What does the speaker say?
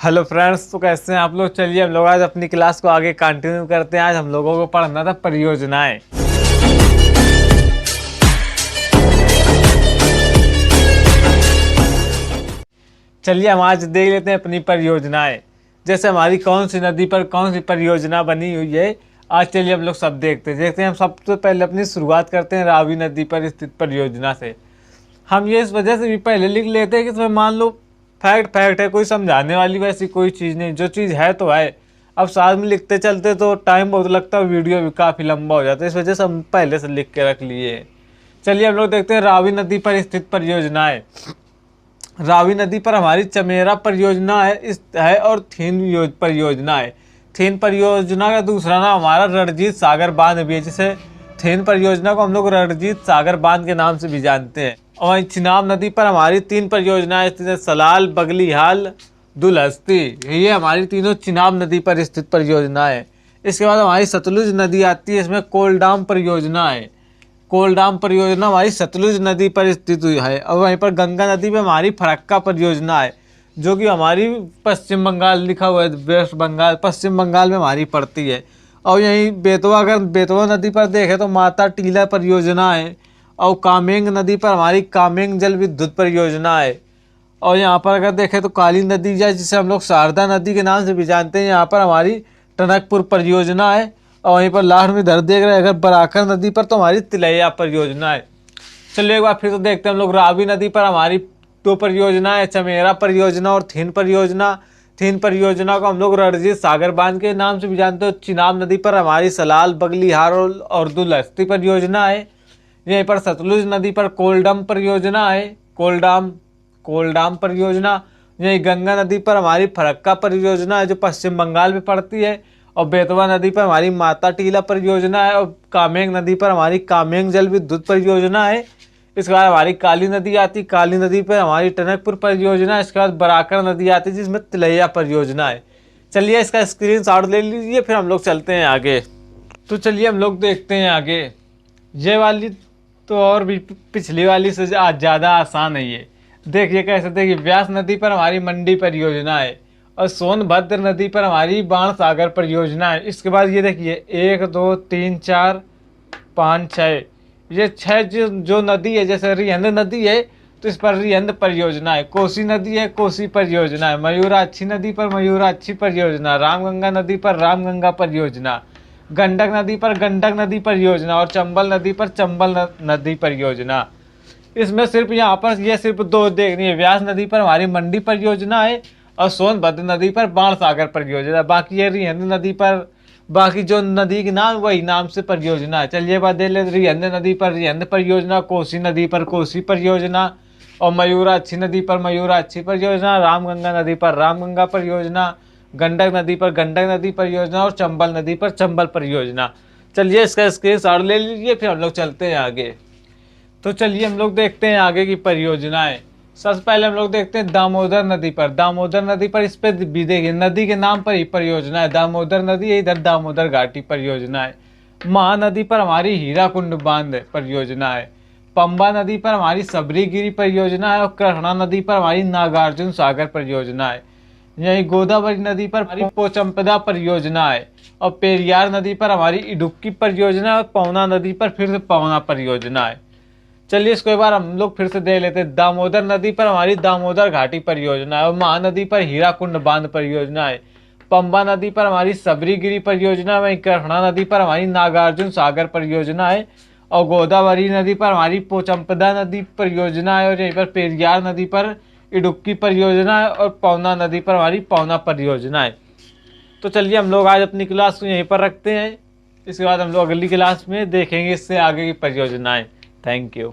Hello friends, तो कैसे हैं आप लोग। चलिए हम लोग आज अपनी क्लास को आगे कंटिन्यू करते हैं। आज हम लोगों को पढ़ना था परियोजनाएं। चलिए हम आज देख लेते हैं अपनी परियोजनाएं। जैसे हमारी कौन सी नदी पर कौन सी परियोजना बनी हुई है। आज चलिए हम लोग सब देखते हैं। हम सबसे पहले अपनी शुरुआत करते हैं रावी नदी पर स्थित परियोजना से। हम ये इस वजह से भी पहले लिख लेते हैं कि इसमें मान लो फैक्ट है, कोई समझाने वाली वैसी कोई चीज़ नहीं, जो चीज़ है तो है। अब साथ में लिखते चलते तो टाइम बहुत लगता है, वीडियो भी काफ़ी लंबा हो जाता है, इस वजह से हम पहले से लिख के रख लिए। चलिए हम लोग देखते हैं रावी नदी पर स्थित परियोजनाएं। रावी नदी पर हमारी चमेरा परियोजना है और थीन परियोजना है। थीन परियोजना का दूसरा नाम हमारा रणजीत सागर बांध भी है, जिसे थीन परियोजना को हम लोग रणजीत सागर बांध के नाम से भी जानते हैं। और वहीं चिनाब नदी पर हमारी 3 परियोजनाएं स्थित है, सलाल, बगलीहाल, दुलहस्ती। ये हमारी तीनों चिनाब नदी पर स्थित परियोजना है। इसके बाद हमारी सतलुज नदी आती है, इसमें कोलडाम परियोजना है। कोलडाम परियोजना हमारी सतलुज नदी पर स्थित हुई है। और वहीं पर गंगा नदी पर हमारी फरक्का परियोजना है, जो कि हमारी पश्चिम बंगाल लिखा हुआ है, वेस्ट बंगाल पश्चिम बंगाल में हमारी पड़ती है। और यहीं अगर बेतवा नदी पर देखें तो माता टीला परियोजना है। और कामेंग नदी पर हमारी कामेंग जल विद्युत परियोजना है। और यहाँ पर अगर देखें तो काली नदी है, जिसे हम लोग शारदा नदी के नाम से भी जानते हैं, यहाँ पर हमारी टनकपुर परियोजना है। और वहीं पर लास्ट में इधर देख रहे हैं अगर बराकर नदी पर तो हमारी तिलैया परियोजना है। चलिए एक बार फिर तो देखते हैं हम लोग रावी नदी पर हमारी 2 परियोजना है, चमेरा परियोजना और थीन परियोजना। थीन परियोजना को हम लोग रणजीत सागर बांध के नाम से भी जानते हो। चिनाब नदी पर हमारी सलाल, बगलीहाल और दुलहस्ती परियोजना है। यहीं पर सतलुज नदी पर कोलडम परियोजना है, कोलडाम परियोजना। यहीं गंगा नदी पर हमारी फरक्का परियोजना है, जो पश्चिम बंगाल में पड़ती है। और बेतवा नदी पर हमारी माता टीला परियोजना है। और कामेंग नदी पर हमारी कामेंग जल विद्युत परियोजना है। इसके बाद हमारी काली नदी आती, काली नदी पर हमारी टनकपुर परियोजना है। इसके बाद बराकर नदी आती है, जिसमें तिलैया परियोजना है। चलिए इसका स्क्रीनशॉट ले लीजिए, फिर हम लोग चलते हैं आगे। तो चलिए हम लोग देखते हैं आगे। ये वाली तो और भी पिछली वाली से आज ज़्यादा आसान है ये। देखिए कैसे, देखिए व्यास नदी पर हमारी मंडी परियोजना है। और सोनभद्र नदी पर हमारी बाण सागर परियोजना है। इसके बाद ये देखिए 1 2 3 4 5 6, ये 6 जो नदी है, जैसे रिहंद नदी है तो इस पर रिहंद परियोजना है। कोसी नदी है, कोसी परियोजना है। मयूराक्षी नदी पर मयूराक्षी परियोजना। रामगंगा नदी पर रामगंगा परियोजना। गंडक नदी पर गंडक नदी परियोजना। और चंबल नदी पर चंबल नदी परियोजना। इसमें सिर्फ यहाँ पर ये सिर्फ 2 देखनी है। व्यास नदी पर हमारी मंडी परियोजना है और सोनभद्र नदी पर बाण सागर परियोजना। बाकी ये रिहंद नदी पर बाकी जो नदी के नाम वही नाम से परियोजना है। चलिए बात देख लेते। रिहंद नदी पर रिहंद परियोजना, कोसी नदी पर कोसी परियोजना और मयूराक्षी नदी पर मयूराक्षी परियोजना। रामगंगा नदी पर रामगंगा परियोजना, गंडक नदी पर गंडक नदी परियोजना और चंबल नदी पर चंबल परियोजना। चलिए इसका स्क्रीनशॉट ले लीजिए, फिर हम लोग चलते हैं आगे। तो चलिए हम लोग देखते हैं आगे की परियोजनाएं। सबसे पहले हम लोग देखते हैं दामोदर नदी पर। दामोदर नदी पर इस पे भी देखिए, नदी के नाम पर ही परियोजना है। दामोदर नदी है, इधर दामोदर घाटी परियोजना है। महानदी पर हमारी हीराकुंड बांध परियोजना है। पंबा नदी पर हमारी सबरीगिरी परियोजना है। और कृष्णा नदी पर हमारी नागार्जुन सागर परियोजना है। यही गोदावरी नदी पर हमारी पोचम्पदा परियोजना है। और पेरियार नदी पर हमारी इडुक्की परियोजना है। और पवना नदी पर फिर से पवना परियोजना है। चलिए इसको एक बार हम लोग फिर से देख लेते हैं। दामोदर नदी पर हमारी दामोदर घाटी परियोजना है। और महानदी पर हीराकुंड बांध परियोजना है। पंबा नदी पर हमारी सबरीगिरी परियोजना है। वहीं कृष्णा नदी पर हमारी नागार्जुन सागर परियोजना है। और गोदावरी नदी पर हमारी पोचम्पदा नदी परियोजना है। और यहीं पर पेरियार नदी पर इडुक्की परियोजना है। और पवना नदी पर हमारी पवना परियोजना है। तो चलिए हम लोग आज अपनी क्लास को यहीं पर रखते हैं। इसके बाद हम लोग अगली क्लास में देखेंगे इससे आगे की परियोजनाएं। Thank you.